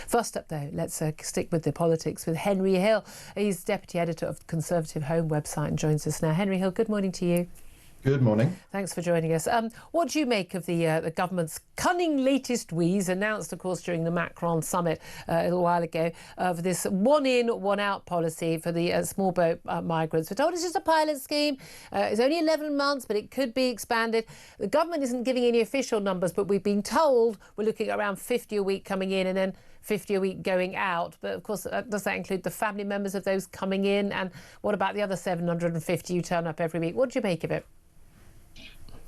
First up, though, let's stick with the politics with Henry Hill. He's deputy editor of the Conservative Home website and joins us now. Henry Hill, good morning to you. Good morning. Thanks for joining us. What do you make of the government's cunning latest wheeze, announced, of course, during the Macron summit a little while ago, for this one-in, one-out policy for the small boat migrants? We're told it's just a pilot scheme. It's only 11 months, but it could be expanded. The government isn't giving any official numbers, but we've been told we're looking at around 50 a week coming in and then 50 a week going out. But of course, does that include the family members of those coming in? And what about the other 750 who turn up every week? What do you make of it?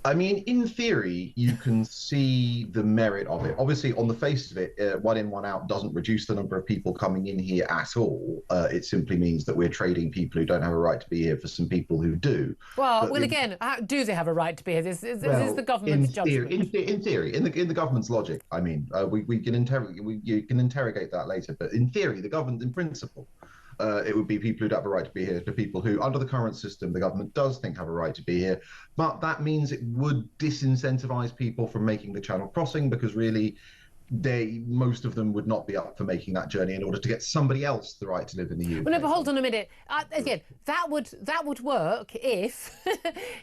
I mean, in theory, you can see the merit of it. Obviously, on the face of it, one in, one out doesn't reduce the number of people coming in here at all. It simply means that we're trading people who don't have a right to be here for some people who do. Well, again, do they have a right to be here? This is the government's judgment. In theory, in the government's logic, I mean, you can interrogate that later. But in theory, the government, in principle, it would be people who'd have a right to be here, to people who, under the current system, the government does think have a right to be here. But that means it would disincentivize people from making the Channel crossing, because really, most of them would not be up for making that journey in order to get somebody else the right to live in the UK. Well, no, but hold on a minute. Again, that would work if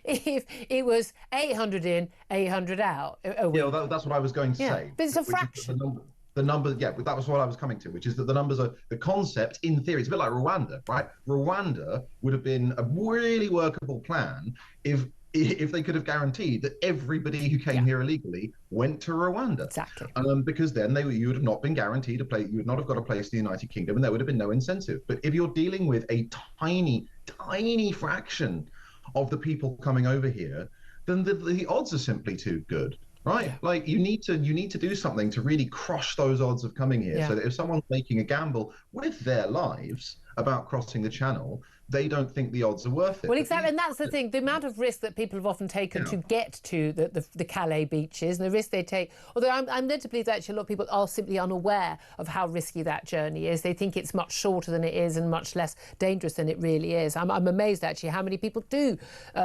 if it was 800 in, 800 out. Yeah, well, that's what I was going to say. But it's a fraction. The numbers, yeah, that was what I was coming to, which is that the numbers are, the concept, in theory, it's a bit like Rwanda, right? Rwanda would have been a really workable plan if they could have guaranteed that everybody who came here illegally went to Rwanda. Exactly. Because then you would have not been guaranteed a place, you would not have got a place in the United Kingdom, and there would have been no incentive. But if you're dealing with a tiny, tiny fraction of the people coming over here, then the odds are simply too good. Right, like you need to do something to really crush those odds of coming here, so that if someone's making a gamble with their lives about crossing the Channel, they don't think the odds are worth it. Well, exactly, and that's the thing. The amount of risk that people have often taken to get to the Calais beaches, and the risk they take. Although I'm led to believe that actually a lot of people are simply unaware of how risky that journey is. They think it's much shorter than it is and much less dangerous than it really is. I'm amazed actually how many people do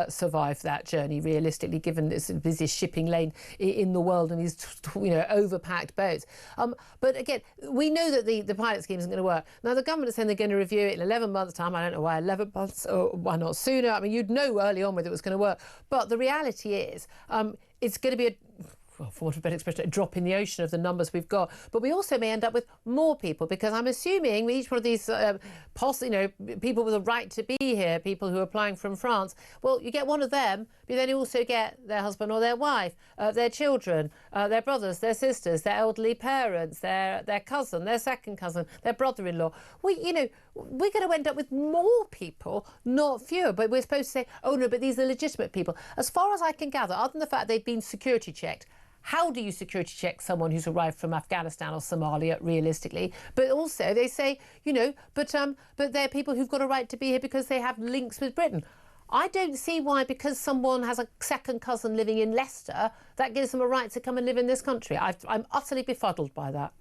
survive that journey realistically, given this the busiest shipping lane in the world and these overpacked boats. But again, we know that the pilot scheme isn't going to work. Now the government is saying they're going to review it in 11 months' time. I don't know why 11 months or why not sooner. I mean, you'd know early on whether it was going to work. But the reality is it's going to be for want of a better expression, a drop in the ocean of the numbers we've got. But we also may end up with more people, because I'm assuming with each one of these people with a right to be here, people who are applying from France, well, you get one of them, but then you also get their husband or their wife, their children, their brothers, their sisters, their elderly parents, their cousin, their second cousin, their brother-in-law. We're going to end up with more people, not fewer. But we're supposed to say, oh no, but these are legitimate people. As far as I can gather, other than the fact they've been security checked, how do you security check someone who's arrived from Afghanistan or Somalia, realistically? But also they say, but they're people who've got a right to be here because they have links with Britain. I don't see why, because someone has a second cousin living in Leicester, that gives them a right to come and live in this country. I'm utterly befuddled by that.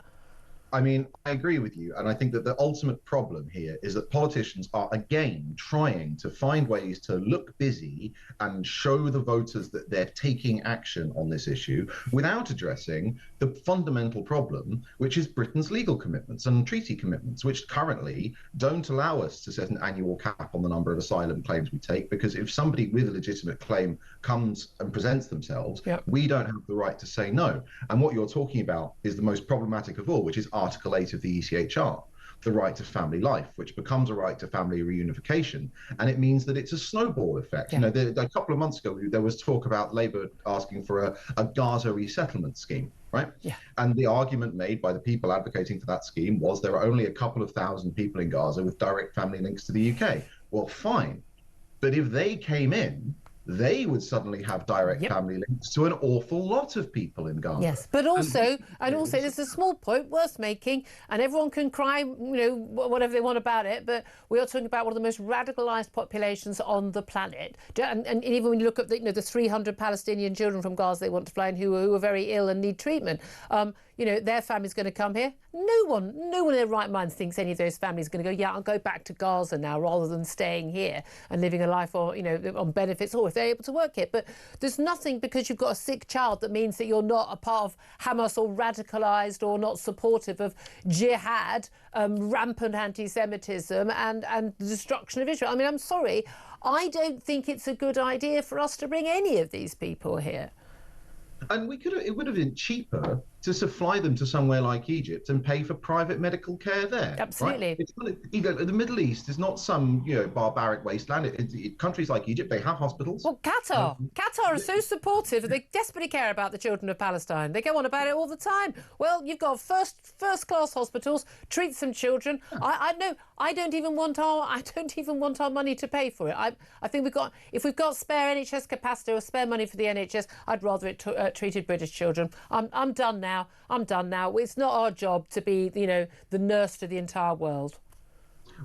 I mean, I agree with you. And I think that the ultimate problem here is that politicians are, again, trying to find ways to look busy and show the voters that they're taking action on this issue without addressing the fundamental problem, which is Britain's legal commitments and treaty commitments, which currently don't allow us to set an annual cap on the number of asylum claims we take, because if somebody with a legitimate claim comes and presents themselves, we don't have the right to say no. And what you're talking about is the most problematic of all, which is Article 8 of the ECHR, the right to family life, which becomes a right to family reunification. And it means that it's a snowball effect. A couple of months ago, there was talk about Labour asking for a Gaza resettlement scheme, right? And the argument made by the people advocating for that scheme was there are only a couple of thousand people in Gaza with direct family links to the UK. Well, fine. But if they came in, they would suddenly have direct family links to an awful lot of people in Gaza. Yes, but also, there's a small point worth making, and everyone can cry, whatever they want about it, but we are talking about one of the most radicalised populations on the planet. And even when you look at the 300 Palestinian children from Gaza they want to fly in who are very ill and need treatment, their family's going to come here. No one in their right mind thinks any of those families are going to go, yeah, I'll go back to Gaza now rather than staying here and living a life on benefits, or if they're able to work here. But there's nothing because you've got a sick child that means that you're not a part of Hamas or radicalised or not supportive of jihad, rampant anti-Semitism and the destruction of Israel. I mean, I'm sorry, I don't think it's a good idea for us to bring any of these people here. And it would have been cheaper to fly them to somewhere like Egypt and pay for private medical care there. Absolutely. Right? It's not, the Middle East is not some barbaric wasteland. Countries like Egypt, they have hospitals. Well, Qatar are so supportive. They desperately care about the children of Palestine. They go on about it all the time. Well, you've got first class hospitals. Treat some children. I don't even want our money to pay for it. I think if we've got spare NHS capacity or spare money for the NHS, I'd rather it treated British children. I'm done now. I'm done now. It's not our job to be, the nurse to the entire world.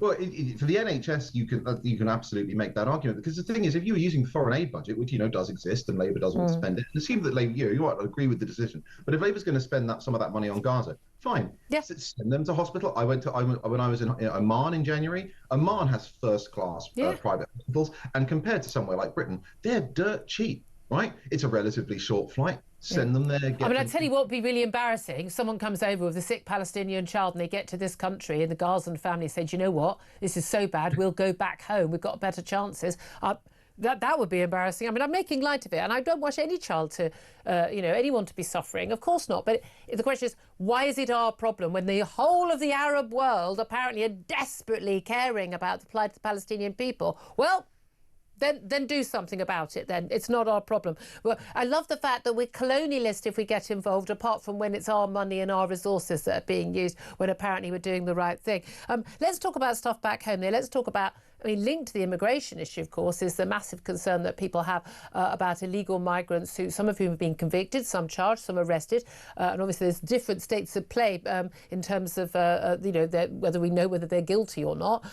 Well, for the NHS, you can absolutely make that argument, because the thing is, if you were using the foreign aid budget, which does exist, and Labour doesn't want to spend it, and assume that Labour, you might agree with the decision, but if Labour's going to spend some of that money on Gaza, fine, send them to hospital. When I was in Oman in January. Oman has first-class private hospitals, and compared to somewhere like Britain, they're dirt cheap. Right? It's a relatively short flight. Send them there. I tell you what would be really embarrassing. Someone comes over with a sick Palestinian child and they get to this country and the Gazan family said, you know what, this is so bad, we'll go back home. We've got better chances. That would be embarrassing. I mean, I'm making light of it, and I don't want any child to, anyone to be suffering. Of course not. But the question is, why is it our problem when the whole of the Arab world apparently are desperately caring about the plight of the Palestinian people? Well, then do something about it then. It's not our problem. Well, I love the fact that we're colonialist if we get involved, apart from when it's our money and our resources that are being used, when apparently we're doing the right thing. Let's talk about stuff back home there. Let's talk about, linked to the immigration issue, of course, is the massive concern that people have about illegal migrants, some of whom have been convicted, some charged, some arrested. And obviously there's different states at play in terms of, whether we know whether they're guilty or not,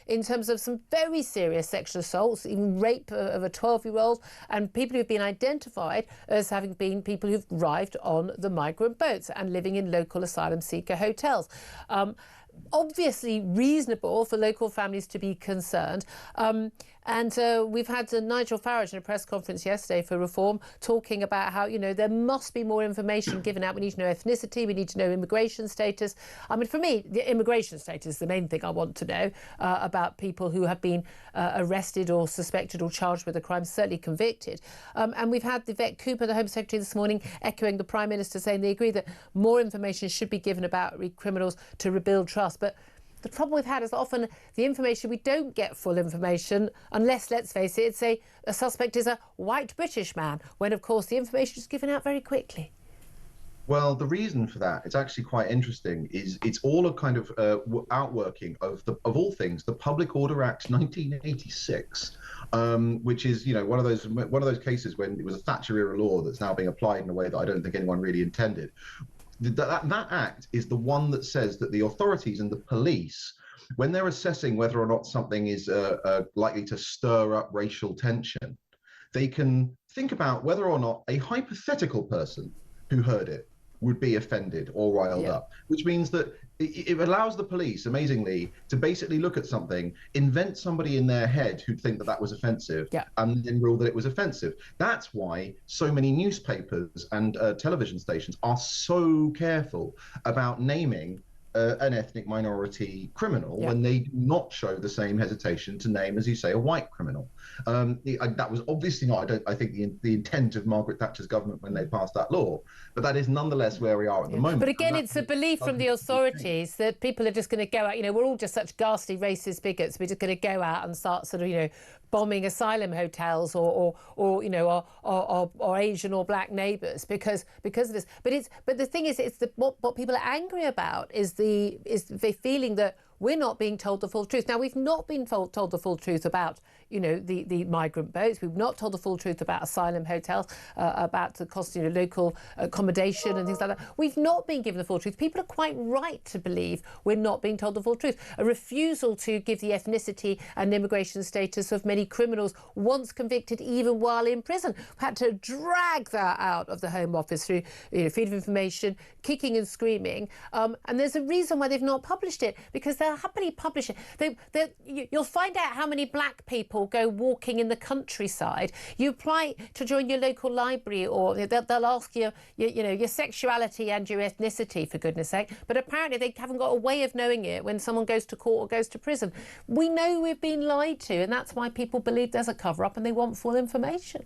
in terms of some very serious sexual assaults, even rape of a 12-year-old, and people who've been identified as having been people who've arrived on the migrant boats and living in local asylum seeker hotels. Obviously reasonable for local families to be concerned. We've had Nigel Farage in a press conference yesterday for Reform talking about how, there must be more information given out. We need to know ethnicity. We need to know immigration status. I mean, for me, the immigration status is the main thing I want to know about people who have been arrested or suspected or charged with a crime, certainly convicted. And we've had Yvette Cooper, the Home Secretary, this morning echoing the Prime Minister, saying they agree that more information should be given about criminals to rebuild trust. But the problem we've had is often the information, we don't get full information unless, let's face it, it's a suspect is a white British man, when, of course, the information is given out very quickly. Well, the reason for that, it's actually quite interesting, is it's all a kind of outworking of all things, the Public Order Act 1986, which is, one of those cases when it was a Thatcher-era law that's now being applied in a way that I don't think anyone really intended. That act is the one that says that the authorities and the police, when they're assessing whether or not something is likely to stir up racial tension, they can think about whether or not a hypothetical person who heard it would be offended or riled up, which means that it allows the police, amazingly, to basically look at something, invent somebody in their head who'd think that was offensive, and then rule that it was offensive. That's why so many newspapers and television stations are so careful about naming an ethnic minority criminal when they do not show the same hesitation to name, as you say, a white criminal. That was obviously not, I think, the intent of Margaret Thatcher's government when they passed that law, but that is nonetheless where we are at the moment. But again, it's a belief from the authorities that people are just going to go out, we're all just such ghastly racist bigots, we're just going to go out and start sort of, bombing asylum hotels or Asian or black neighbours because of this. But the thing is, it's what people are angry about is the feeling that we're not being told the full truth. Now, we've not been told the full truth about, you know, the migrant boats. We've not told the full truth about asylum hotels, about the cost, you know, local accommodation and things like that. We've not been given the full truth. People are quite right to believe we're not being told the full truth. A refusal to give the ethnicity and immigration status of many criminals once convicted, even while in prison. We've had to drag that out of the Home Office through, you know, freedom of information, kicking and screaming. And there's a reason why they've not published it, because they'll happily publish it. You'll find out how many black people go walking in the countryside. You apply to join your local library, or they'll ask you, you know, your sexuality and your ethnicity, for goodness sake. But apparently they haven't got a way of knowing it when someone goes to court or goes to prison. We know we've been lied to, and that's why people believe there's a cover-up and they want full information.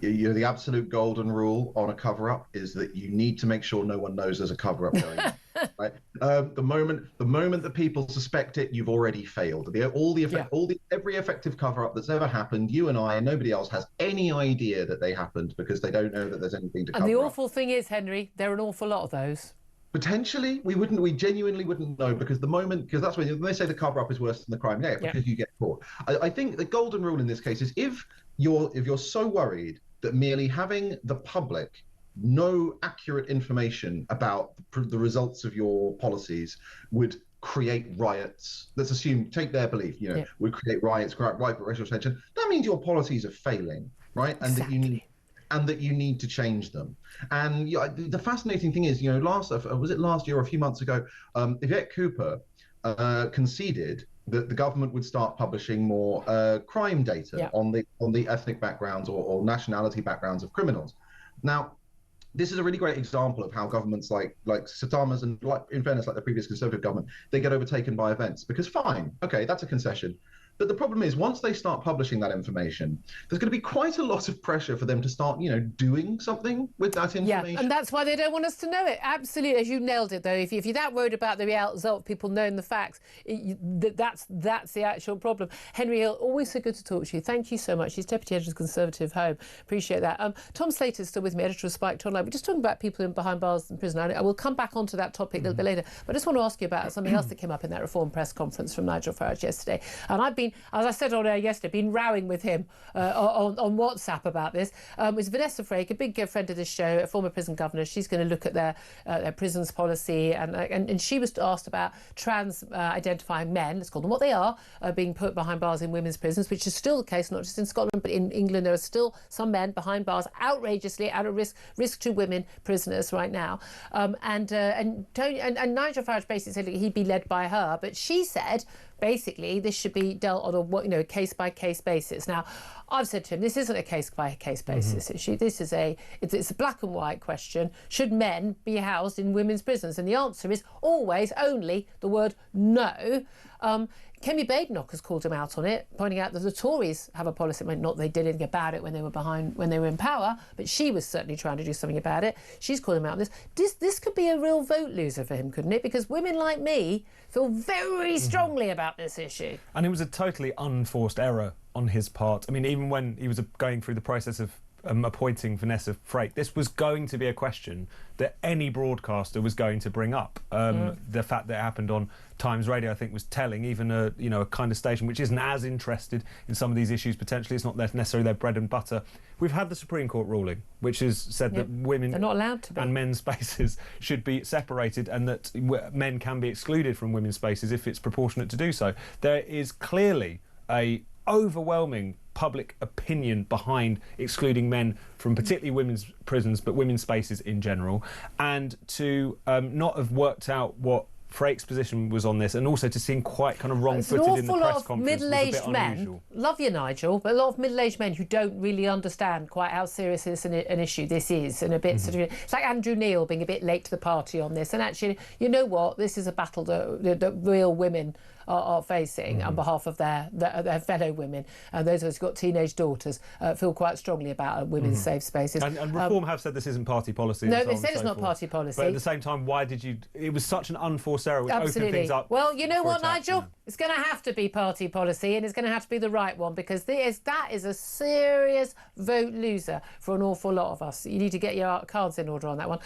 You know, the absolute golden rule on a cover-up is that you need to make sure no one knows there's a cover-up going on. Right? The moment that people suspect it, you've already failed. Every effective cover-up that's ever happened, you and I and nobody else has any idea that they happened, because they don't know that there's anything to cover up. And the awful thing is, Henry, there are an awful lot of those. Potentially, we genuinely wouldn't know, because that's when they say the cover-up is worse than the crime. Yeah, because you get caught. I think the golden rule in this case is if you're so worried that merely having the public know accurate information about the results of your policies would create riots. Let's assume, take their belief, you know, would create riots, riot racial tension. That means your policies are failing, right? And exactly. that you need to change them. And the fascinating thing is, you know, was it last year or a few months ago, Yvette Cooper conceded that the government would start publishing more crime data on the ethnic backgrounds or nationality backgrounds of criminals. Now, this is a really great example of how governments like Starmer's and, like, in fairness, like the previous Conservative government, they get overtaken by events. Because fine, okay, that's a concession. But the problem is, once they start publishing that information, there's going to be quite a lot of pressure for them to start, you know, doing something with that information. Yeah, and that's why they don't want us to know it. Absolutely, as you nailed it, though. If you're that worried about the result of people knowing the facts, that's the actual problem. Henry Hill, always so good to talk to you. Thank you so much. He's Deputy Editor of Conservative Home. Appreciate that. Tom Slater's still with me, Editor of Spiked Online. We're just talking about people behind bars in prison. I will come back onto that topic a little bit later. But I just want to ask you about something else that came up in that Reform press conference from Nigel Farage yesterday. And I've been, as I said on air yesterday, been rowing with him on WhatsApp about this. It was Vanessa Frake, a big friend of this show, a former prison governor. She's going to look at their prisons policy, and she was asked about trans identifying men, let's call them what they are, being put behind bars in women's prisons, which is still the case, not just in Scotland, but in England. There are still some men behind bars, outrageously out of risk to women prisoners right now. And Nigel Farage basically said he'd be led by her, but she said basically this should be dealt on a case-by-case basis. Now, I've said to him, this isn't a case-by-case basis issue. This is it's a black and white question. Should men be housed in women's prisons? And the answer is always only the word no. Kemi Badenoch has called him out on it, pointing out that the Tories have a policy. Not they did anything about it when they were in power, but she was certainly trying to do something about it. She's called him out on this. This could be a real vote loser for him, couldn't it? Because women like me feel very strongly about this issue. And it was a totally unforced error on his part. I mean, even when he was going through the process of appointing Vanessa Frake, this was going to be a question that any broadcaster was going to bring up. The fact that it happened on Times Radio, I think, was telling. Even a kind of station which isn't as interested in some of these issues, potentially, it's not necessarily their bread and butter. We've had the Supreme Court ruling, which has said that women they're not allowed to be, and men's spaces should be separated, and that men can be excluded from women's spaces if it's proportionate to do so. There is clearly a overwhelming public opinion behind excluding men from particularly women's prisons, but women's spaces in general, and to not have worked out what Frake's position was on this, and also to seem quite kind of wrong-footed in the press conference was a bit unusual. Men, love you, Nigel, but a lot of middle-aged men who don't really understand quite how serious an issue this is, and a bit sort of, it's like Andrew Neil being a bit late to the party on this. And actually, you know what, this is a battle that real women are facing on behalf of their fellow women, and those of us who've got teenage daughters feel quite strongly about women's safe spaces. And Reform have said this isn't party policy. No, they said it's not party policy. But at the same time, why did you? It was such an unforced error, which opened things up. Well, you know what, Nigel? It's going to have to be party policy, and it's going to have to be the right one, because that is a serious vote loser for an awful lot of us. You need to get your cards in order on that one.